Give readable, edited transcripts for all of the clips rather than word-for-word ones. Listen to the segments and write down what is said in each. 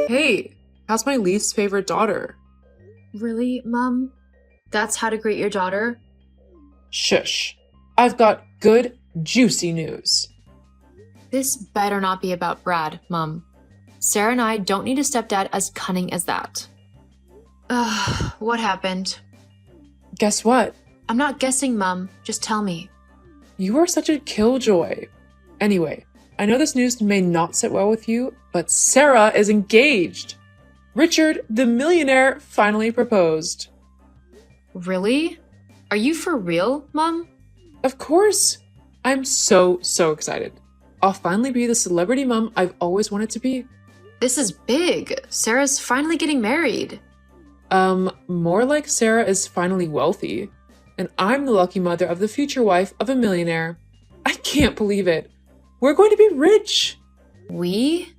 Hey, how's my least favorite daughter? Really, Mom? That's how to greet your daughter? Shush. I've got good, juicy news. This better not be about Brad, Mom. Sarah and I don't need a stepdad as cunning as that. Ugh, what happened? Guess what? I'm not guessing, Mom. Just tell me. You are such a killjoy. Anyway, I know this news may not sit well with you, but Sarah is engaged. Richard, the millionaire, finally proposed. Really? Are you for real, Mom? Of course. I'm so excited. I'll finally be the celebrity mom I've always wanted to be. This is big. Sarah's finally getting married. More like Sarah is finally wealthy, and I'm the lucky mother of the future wife of a millionaire. I can't believe it. We're going to be rich. We?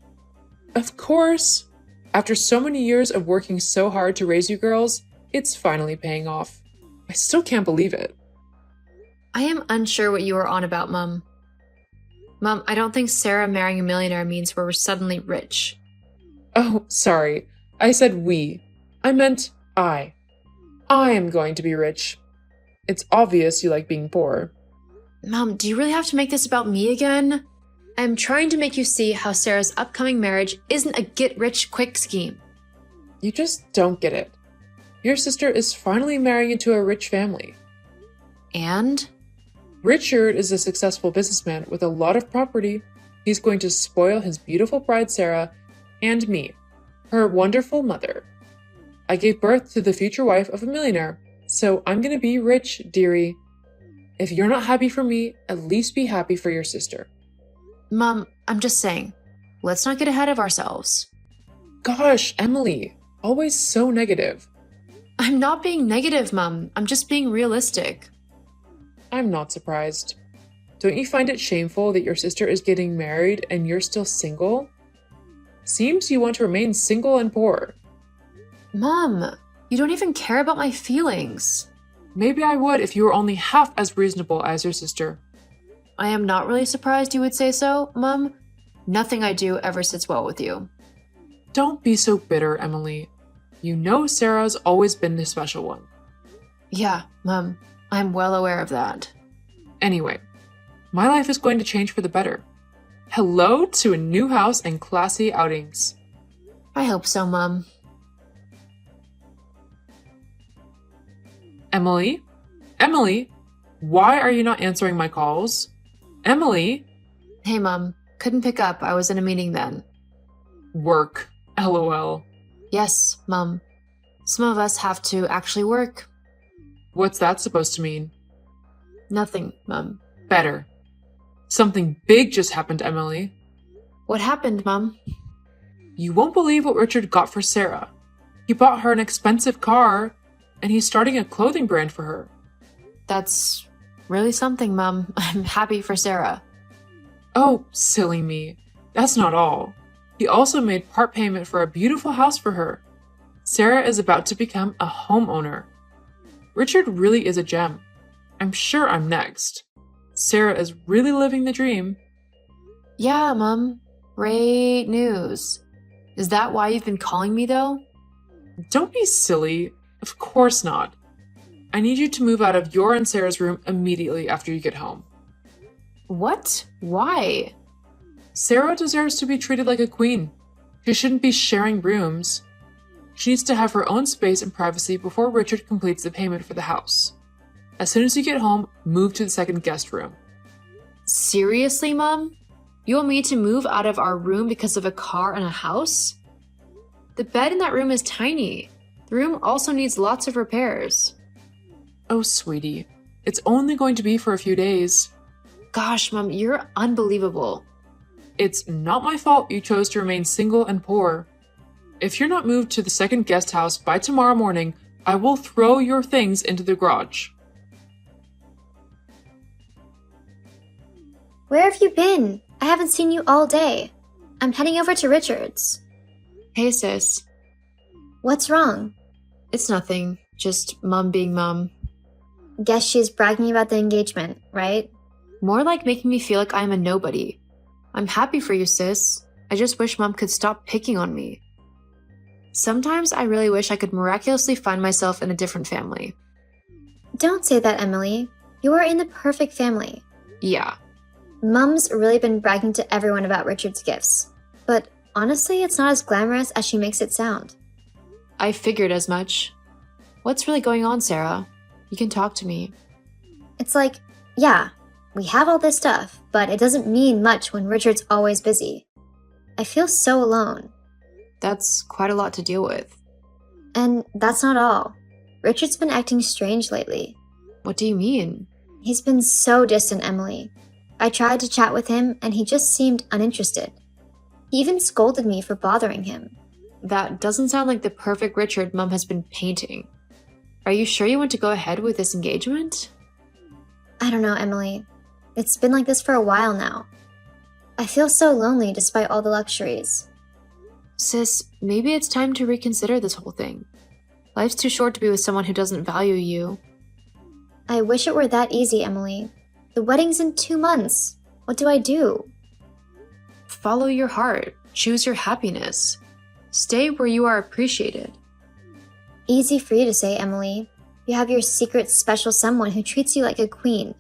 Of course. After so many years of working so hard to raise you girls, it's finally paying off. I still can't believe it. I am unsure what you are on about, Mom. Mom, I don't think Sarah marrying a millionaire means we're suddenly rich. Oh, sorry. I said we. I meant I. I am going to be rich. It's obvious you like being poor. Mom, do you really have to make this about me again? I'm trying to make you see how Sarah's upcoming marriage isn't a get-rich-quick scheme. You just don't get it. Your sister is finally marrying into a rich family. And? Richard is a successful businessman with a lot of property. He's going to spoil his beautiful bride Sarah and me, her wonderful mother. I gave birth to the future wife of a millionaire, so I'm gonna be rich, dearie. If you're not happy for me, at least be happy for your sister. Mom, I'm just saying, let's not get ahead of ourselves. Gosh, Emily, always so negative. I'm not being negative, Mom. I'm just being realistic. I'm not surprised. Don't you find it shameful that your sister is getting married and you're still single? Seems you want to remain single and poor. Mom, you don't even care about my feelings. Maybe I would if you were only half as reasonable as your sister. I am not really surprised you would say so, Mom. Nothing I do ever sits well with you. Don't be so bitter, Emily. You know Sarah's always been the special one. Yeah, Mom, I'm well aware of that. Anyway, my life is going to change for the better. Hello to a new house and classy outings. I hope so, Mom. Emily? Emily? Why are you not answering my calls? Emily? Hey, Mom. Couldn't pick up. I was in a meeting then. Work. LOL. Yes, Mom. Some of us have to actually work. What's that supposed to mean? Nothing, Mom. Better. Something big just happened, Emily. What happened, Mom? You won't believe what Richard got for Sarah. He bought her an expensive car, and he's starting a clothing brand for her. That's really something, Mom. I'm happy for Sarah. Oh, silly me. That's not all. He also made part payment for a beautiful house for her. Sarah is about to become a homeowner. Richard really is a gem. I'm sure I'm next. Sarah is really living the dream. Yeah, Mom. Great news. Is that why you've been calling me, though? Don't be silly. Of course not. I need you to move out of your and Sarah's room immediately after you get home. What? Why? Sarah deserves to be treated like a queen. She shouldn't be sharing rooms. She needs to have her own space and privacy before Richard completes the payment for the house. As soon as you get home, move to the second guest room. Seriously, Mom? You want me to move out of our room because of a car and a house? The bed in that room is tiny. The room also needs lots of repairs. Oh, sweetie. It's only going to be for a few days. Gosh, Mom, you're unbelievable. It's not my fault you chose to remain single and poor. If you're not moved to the second guest house by tomorrow morning, I will throw your things into the garage. Where have you been? I haven't seen you all day. I'm heading over to Richard's. Hey, sis. What's wrong? It's nothing. Just Mom being Mom. Guess she's bragging about the engagement, right? More like making me feel like I'm a nobody. I'm happy for you, sis. I just wish Mom could stop picking on me. Sometimes I really wish I could miraculously find myself in a different family. Don't say that, Emily. You are in the perfect family. Yeah. Mum's really been bragging to everyone about Richard's gifts. But honestly, it's not as glamorous as she makes it sound. I figured as much. What's really going on, Sarah? You can talk to me. It's like, yeah, we have all this stuff, but it doesn't mean much when Richard's always busy. I feel so alone. That's quite a lot to deal with. And that's not all. Richard's been acting strange lately. What do you mean? He's been so distant, Emily. I tried to chat with him, and he just seemed uninterested. He even scolded me for bothering him. That doesn't sound like the perfect Richard Mum has been painting. Are you sure you want to go ahead with this engagement? I don't know, Emily. It's been like this for a while now. I feel so lonely despite all the luxuries. Sis, maybe it's time to reconsider this whole thing. Life's too short to be with someone who doesn't value you. I wish it were that easy, Emily. The wedding's in 2 months. What do I do? Follow your heart. Choose your happiness. Stay where you are appreciated. Easy for you to say, Emily. You have your secret special someone who treats you like a queen.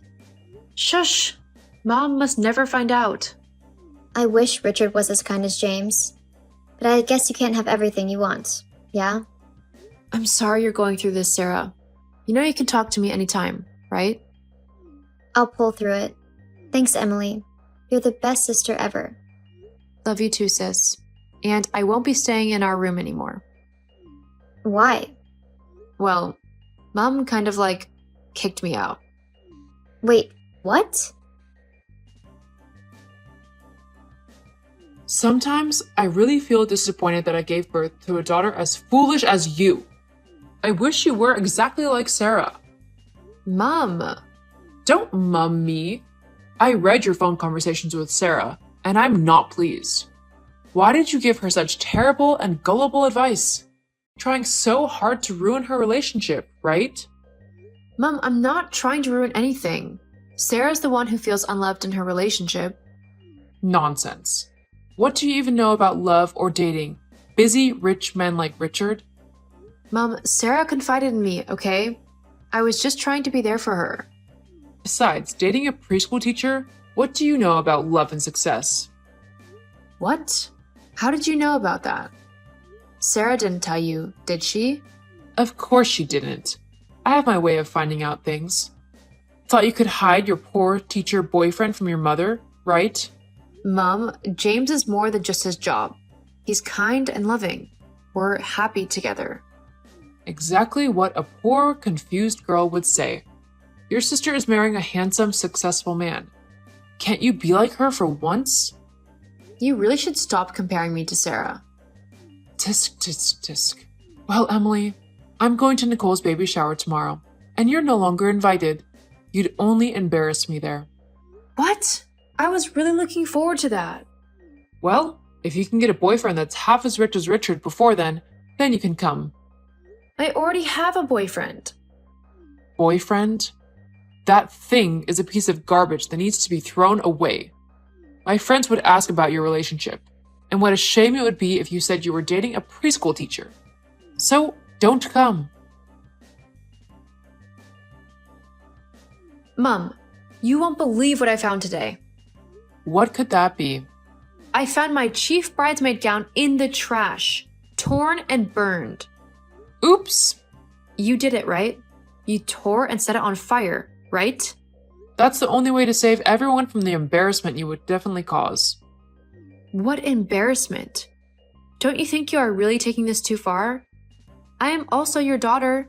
Shush! Mom must never find out. I wish Richard was as kind as James. But I guess you can't have everything you want, yeah? I'm sorry you're going through this, Sarah. You know you can talk to me anytime, right? I'll pull through it. Thanks, Emily. You're the best sister ever. Love you too, sis. And I won't be staying in our room anymore. Why? Well, Mom kind of kicked me out. Wait, what? Sometimes I really feel disappointed that I gave birth to a daughter as foolish as you. I wish you were exactly like Sarah. Mom! Don't mum me. I read your phone conversations with Sarah, and I'm not pleased. Why did you give her such terrible and gullible advice? Trying so hard to ruin her relationship, right? Mom, I'm not trying to ruin anything. Sarah's the one who feels unloved in her relationship. Nonsense. What do you even know about love or dating? Busy, rich men like Richard? Mom, Sarah confided in me, okay? I was just trying to be there for her. Besides, dating a preschool teacher, what do you know about love and success? What? How did you know about that? Sarah didn't tell you, did she? Of course she didn't. I have my way of finding out things. Thought you could hide your poor teacher boyfriend from your mother, right? Mom, James is more than just his job. He's kind and loving. We're happy together. Exactly what a poor, confused girl would say. Your sister is marrying a handsome, successful man. Can't you be like her for once? You really should stop comparing me to Sarah. Tisk, tisk, tisk. Well, Emily, I'm going to Nicole's baby shower tomorrow, and you're no longer invited. You'd only embarrass me there. What? I was really looking forward to that. Well, if you can get a boyfriend that's half as rich as Richard before then you can come. I already have a boyfriend. Boyfriend? That thing is a piece of garbage that needs to be thrown away. My friends would ask about your relationship, and what a shame it would be if you said you were dating a preschool teacher. So, don't come. Mom, you won't believe what I found today. What could that be? I found my chief bridesmaid gown in the trash, torn and burned. Oops! You did it, right? You tore and set it on fire, right? That's the only way to save everyone from the embarrassment you would definitely cause. What embarrassment? Don't you think you are really taking this too far? I am also your daughter.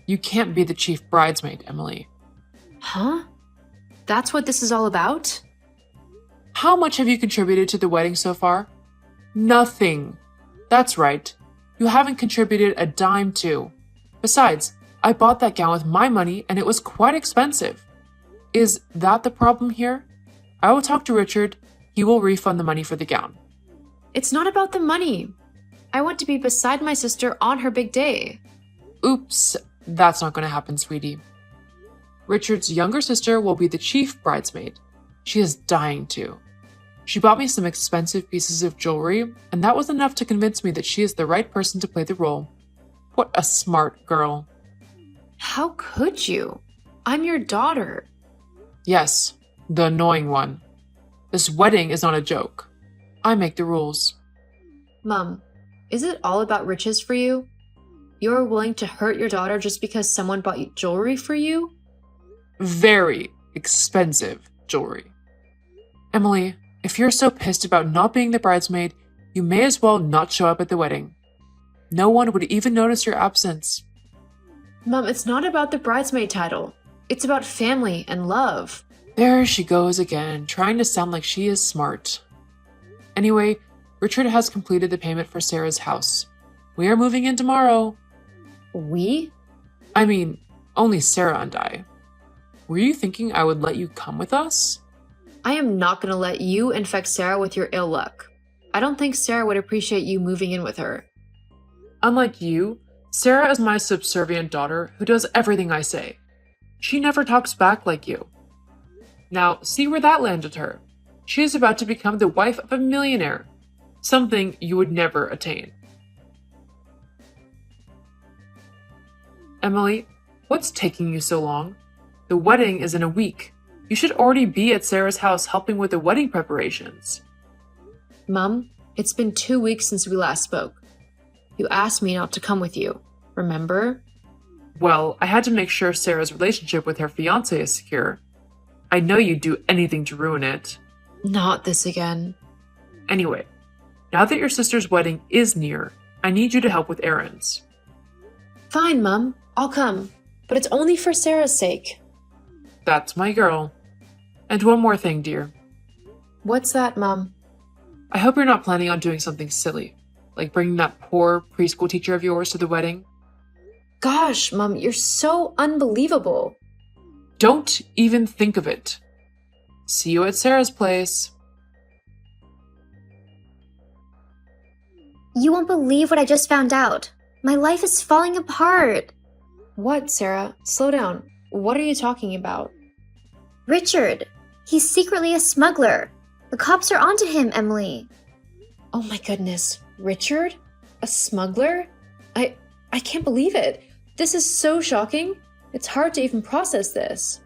You can't be the chief bridesmaid, Emily. Huh? That's what this is all about? How much have you contributed to the wedding so far? Nothing. That's right. You haven't contributed a dime too. Besides, I bought that gown with my money and it was quite expensive. Is that the problem here? I will talk to Richard. He will refund the money for the gown. It's not about the money. I want to be beside my sister on her big day. Oops, that's not going to happen, sweetie. Richard's younger sister will be the chief bridesmaid. She is dying to. She bought me some expensive pieces of jewelry, and that was enough to convince me that she is the right person to play the role. What a smart girl. How could you? I'm your daughter. Yes, the annoying one. This wedding is not a joke. I make the rules. Mom, is it all about riches for you? You're willing to hurt your daughter just because someone bought jewelry for you? Very expensive jewelry. Emily, if you're so pissed about not being the bridesmaid, you may as well not show up at the wedding. No one would even notice your absence. Mom, it's not about the bridesmaid title. It's about family and love. There she goes again, trying to sound like she is smart. Anyway, Richard has completed the payment for Sarah's house. We are moving in tomorrow. We? I mean, only Sarah and I. Were you thinking I would let you come with us? I am not going to let you infect Sarah with your ill luck. I don't think Sarah would appreciate you moving in with her. Unlike you, Sarah is my subservient daughter who does everything I say. She never talks back like you. Now, see where that landed her. She is about to become the wife of a millionaire, something you would never attain. Emily, what's taking you so long? The wedding is in a week. You should already be at Sarah's house helping with the wedding preparations. Mom, it's been 2 weeks since we last spoke. You asked me not to come with you, remember? Well, I had to make sure Sarah's relationship with her fiancé is secure. I know you'd do anything to ruin it. Not this again. Anyway, now that your sister's wedding is near, I need you to help with errands. Fine, Mom. I'll come. But it's only for Sarah's sake. That's my girl. And one more thing, dear. What's that, Mom? I hope you're not planning on doing something silly, like bringing that poor preschool teacher of yours to the wedding. Gosh, Mom, you're so unbelievable. Don't even think of it. See you at Sarah's place. You won't believe what I just found out. My life is falling apart. What, Sarah? Slow down. What are you talking about? Richard, he's secretly a smuggler. The cops are onto him, Emily. Oh my goodness. Richard? A smuggler? I can't believe it. This is so shocking. It's hard to even process this.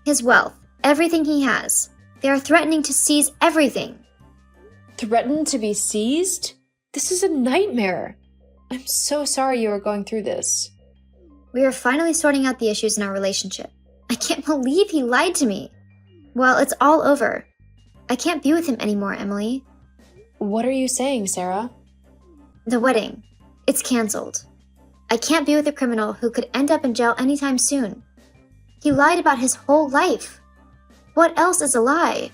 His wealth, everything he has. They are threatening to seize everything. Threatened to be seized? This is a nightmare. I'm so sorry you are going through this. We are finally sorting out the issues in our relationship. I can't believe he lied to me. Well, it's all over. I can't be with him anymore, Emily. What are you saying, Sarah? The wedding. It's canceled. I can't be with a criminal who could end up in jail anytime soon. He lied about his whole life. What else is a lie?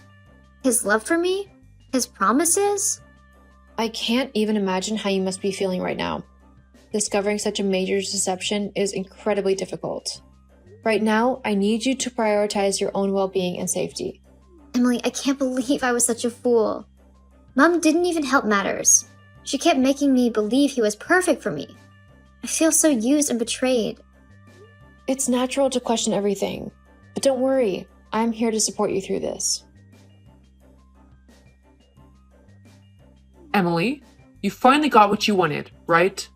His love for me? His promises? I can't even imagine how you must be feeling right now. Discovering such a major deception is incredibly difficult. Right now, I need you to prioritize your own well-being and safety. Emily, I can't believe I was such a fool. Mom didn't even help matters. She kept making me believe he was perfect for me. I feel so used and betrayed. It's natural to question everything, but don't worry. I'm here to support you through this. Emily, you finally got what you wanted, right?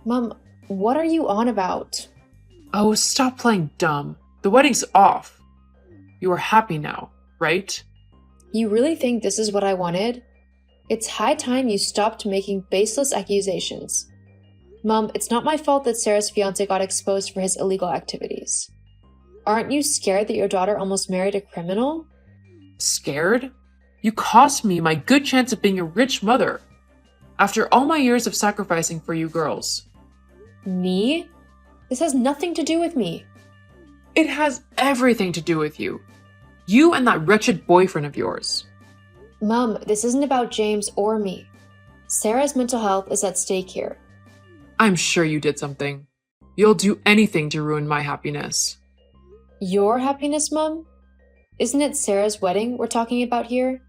Mom, what are you on about? Oh, stop playing dumb. The wedding's off. You are happy now, right? You really think this is what I wanted? It's high time you stopped making baseless accusations. Mom, it's not my fault that Sarah's fiancé got exposed for his illegal activities. Aren't you scared that your daughter almost married a criminal? Scared? You cost me my good chance of being a rich mother. After all my years of sacrificing for you girls. Me? This has nothing to do with me. It has everything to do with you. You and that wretched boyfriend of yours. Mom, this isn't about James or me. Sarah's mental health is at stake here. I'm sure you did something. You'll do anything to ruin my happiness. Your happiness, Mom? Isn't it Sarah's wedding we're talking about here?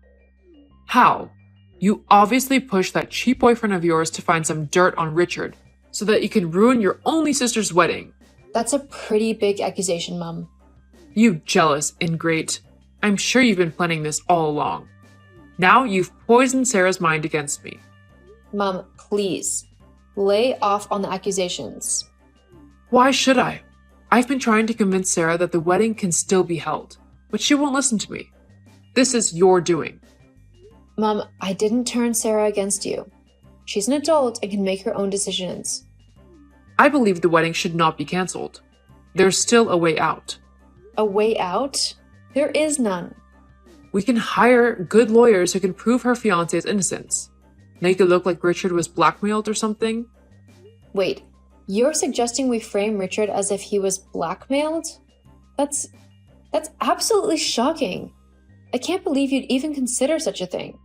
How? You obviously pushed that cheap boyfriend of yours to find some dirt on Richard so that you can ruin your only sister's wedding. That's a pretty big accusation, Mom. You jealous ingrate. I'm sure you've been planning this all along. Now you've poisoned Sarah's mind against me. Mom, please. Lay off on the accusations. Why should I? I've been trying to convince Sarah that the wedding can still be held, but she won't listen to me. This is your doing. Mom, I didn't turn Sarah against you. She's an adult and can make her own decisions. I believe the wedding should not be canceled. There's still a way out. A way out? There is none. We can hire good lawyers who can prove her fiancé's innocence. Make it look like Richard was blackmailed or something. Wait, you're suggesting we frame Richard as if he was blackmailed? That's absolutely shocking. I can't believe you'd even consider such a thing.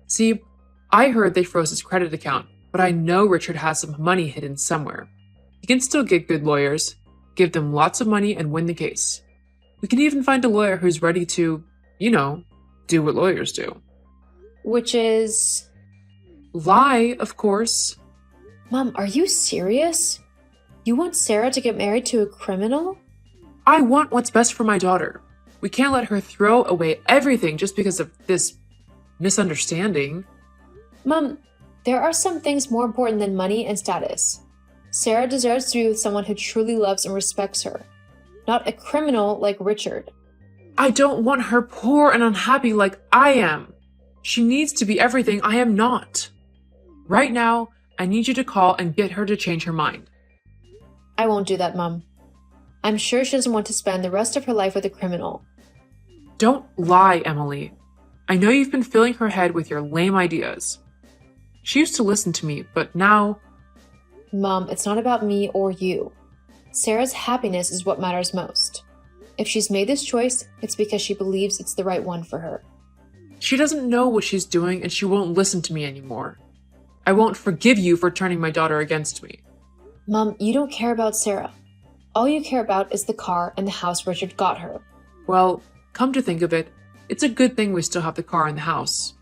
See, I heard they froze his credit account, but I know Richard has some money hidden somewhere. He can still get good lawyers, give them lots of money, and win the case. We can even find a lawyer who's ready to, do what lawyers do. Which is... Lie, of course. Mom, are you serious? You want Sarah to get married to a criminal? I want what's best for my daughter. We can't let her throw away everything just because of this misunderstanding. Mom, there are some things more important than money and status. Sarah deserves to be with someone who truly loves and respects her, not a criminal like Richard. I don't want her poor and unhappy like I am. She needs to be everything I am not. Right now, I need you to call and get her to change her mind. I won't do that, Mom. I'm sure she doesn't want to spend the rest of her life with a criminal. Don't lie, Emily. I know you've been filling her head with your lame ideas. She used to listen to me, but now... Mom, it's not about me or you. Sarah's happiness is what matters most. If she's made this choice, it's because she believes it's the right one for her. She doesn't know what she's doing and she won't listen to me anymore. I won't forgive you for turning my daughter against me. Mom, you don't care about Sarah. All you care about is the car and the house Richard got her. Well, come to think of it, it's a good thing we still have the car and the house.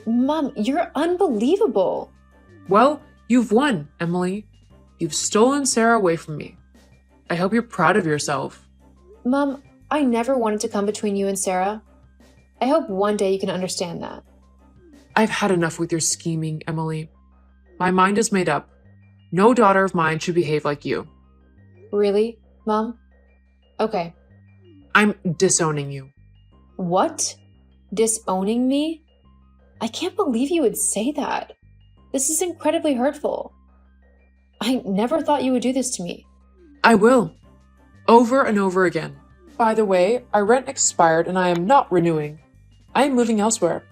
Mom, you're unbelievable. Well, you've won, Emily. You've stolen Sarah away from me. I hope you're proud of yourself. Mom, I never wanted to come between you and Sarah. I hope one day you can understand that. I've had enough with your scheming, Emily. My mind is made up. No daughter of mine should behave like you. Really, Mom? Okay. I'm disowning you. What? Disowning me? I can't believe you would say that. This is incredibly hurtful. I never thought you would do this to me. I will. Over and over again. By the way, our rent expired and I am not renewing. I am moving elsewhere.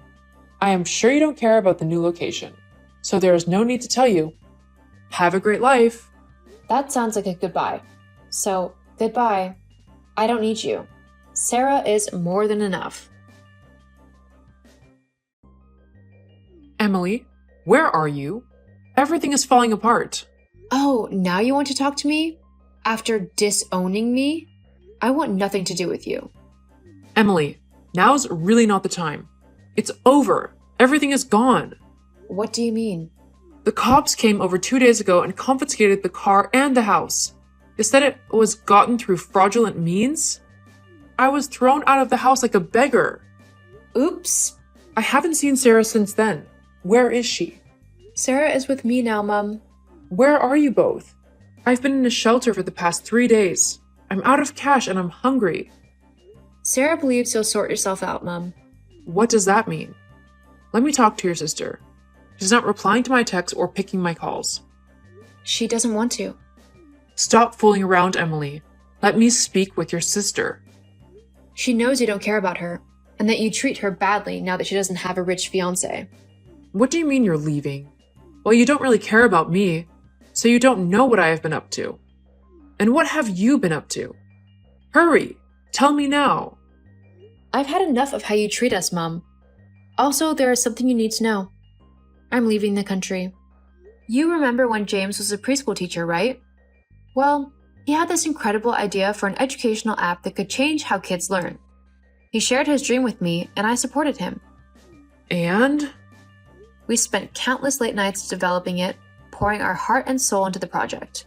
I am sure you don't care about the new location, so there is no need to tell you. Have a great life. That sounds like a goodbye. So, goodbye. I don't need you. Sarah is more than enough. Emily, where are you? Everything is falling apart. Oh, now you want to talk to me? After disowning me? I want nothing to do with you. Emily, now's really not the time. It's over. Everything is gone. What do you mean? The cops came over 2 days ago and confiscated the car and the house. They said it was gotten through fraudulent means. I was thrown out of the house like a beggar. Oops. I haven't seen Sarah since then. Where is she? Sarah is with me now, Mom. Where are you both? I've been in a shelter for the past 3 days. I'm out of cash and I'm hungry. Sarah believes you'll sort yourself out, Mom. What does that mean? Let me talk to your sister. She's not replying to my texts or picking my calls. She doesn't want to. Stop fooling around, Emily. Let me speak with your sister. She knows you don't care about her, and that you treat her badly now that she doesn't have a rich fiancé. What do you mean you're leaving? Well, you don't really care about me, so you don't know what I have been up to. And what have you been up to? Hurry! Tell me now. I've had enough of how you treat us, Mom. Also, there is something you need to know. I'm leaving the country. You remember when James was a preschool teacher, right? Well, he had this incredible idea for an educational app that could change how kids learn. He shared his dream with me, and I supported him. And? We spent countless late nights developing it, pouring our heart and soul into the project.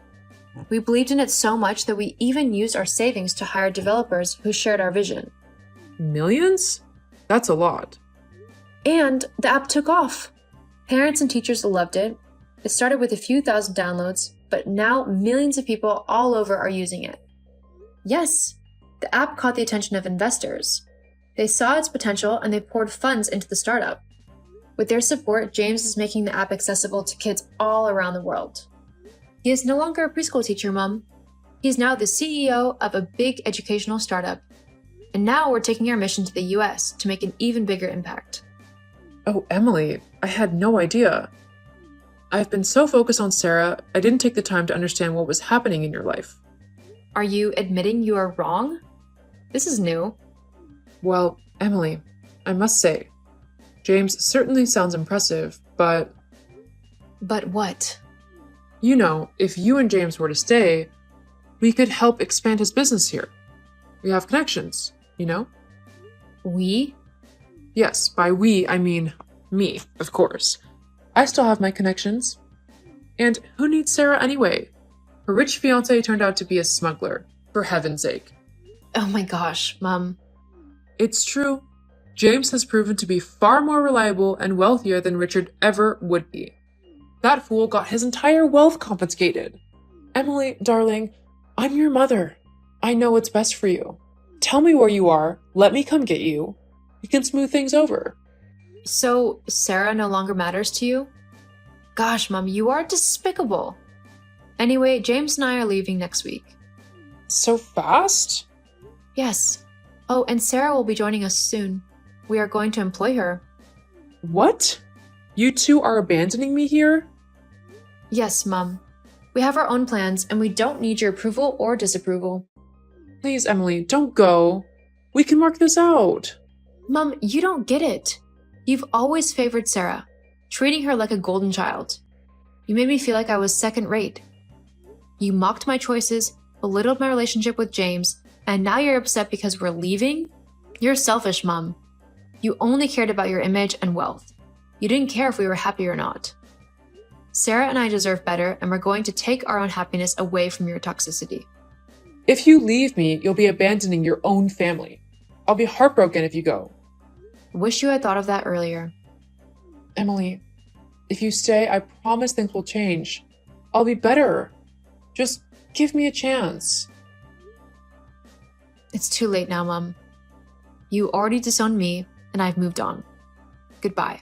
We believed in it so much that we even used our savings to hire developers who shared our vision. Millions? That's a lot. And the app took off. Parents and teachers loved it. It started with a few thousand downloads, but now millions of people all over are using it. Yes, the app caught the attention of investors. They saw its potential and they poured funds into the startup. With their support, James is making the app accessible to kids all around the world. He is no longer a preschool teacher, Mom. He is now the CEO of a big educational startup. And now we're taking our mission to the US to make an even bigger impact. Oh, Emily, I had no idea. I've been so focused on Sarah, I didn't take the time to understand what was happening in your life. Are you admitting you are wrong? This is new. Well, Emily, I must say, James certainly sounds impressive, but... But what? You know, if you and James were to stay, we could help expand his business here. We have connections, you know? We? Yes, by we, I mean me, of course. I still have my connections. And who needs Sarah anyway? Her rich fiancé turned out to be a smuggler, for heaven's sake. Oh my gosh, Mom. It's true. James has proven to be far more reliable and wealthier than Richard ever would be. That fool got his entire wealth confiscated. Emily, darling, I'm your mother. I know what's best for you. Tell me where you are. Let me come get you. We can smooth things over. So, Sarah no longer matters to you? Gosh, Mom, you are despicable. Anyway, James and I are leaving next week. So fast? Yes. Oh, and Sarah will be joining us soon. We are going to employ her. What? You two are abandoning me here? Yes, Mom. We have our own plans, and we don't need your approval or disapproval. Please, Emily, don't go. We can work this out. Mom, you don't get it. You've always favored Sarah, treating her like a golden child. You made me feel like I was second rate. You mocked my choices, belittled my relationship with James, and now you're upset because we're leaving? You're selfish, Mom. You only cared about your image and wealth. You didn't care if we were happy or not. Sarah and I deserve better, and we're going to take our own happiness away from your toxicity. If you leave me, you'll be abandoning your own family. I'll be heartbroken if you go. Wish you had thought of that earlier. Emily, if you stay, I promise things will change. I'll be better. Just give me a chance. It's too late now, Mom. You already disowned me, and I've moved on. Goodbye.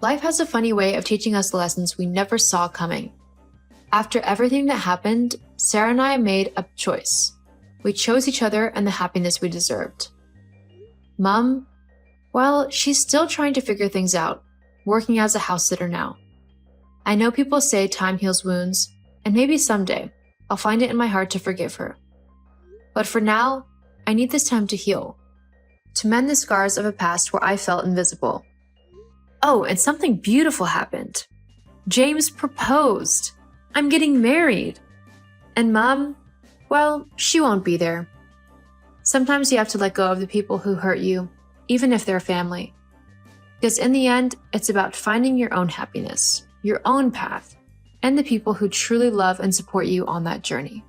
Life has a funny way of teaching us lessons we never saw coming. After everything that happened, Sarah and I made a choice. We chose each other and the happiness we deserved. Mom, well, she's still trying to figure things out, working as a house sitter now. I know people say time heals wounds, and maybe someday I'll find it in my heart to forgive her. But for now, I need this time to heal, to mend the scars of a past where I felt invisible. Oh, and something beautiful happened. James proposed. I'm getting married. And Mom, well, she won't be there. Sometimes you have to let go of the people who hurt you, even if they're family. Because in the end, it's about finding your own happiness, your own path, and the people who truly love and support you on that journey.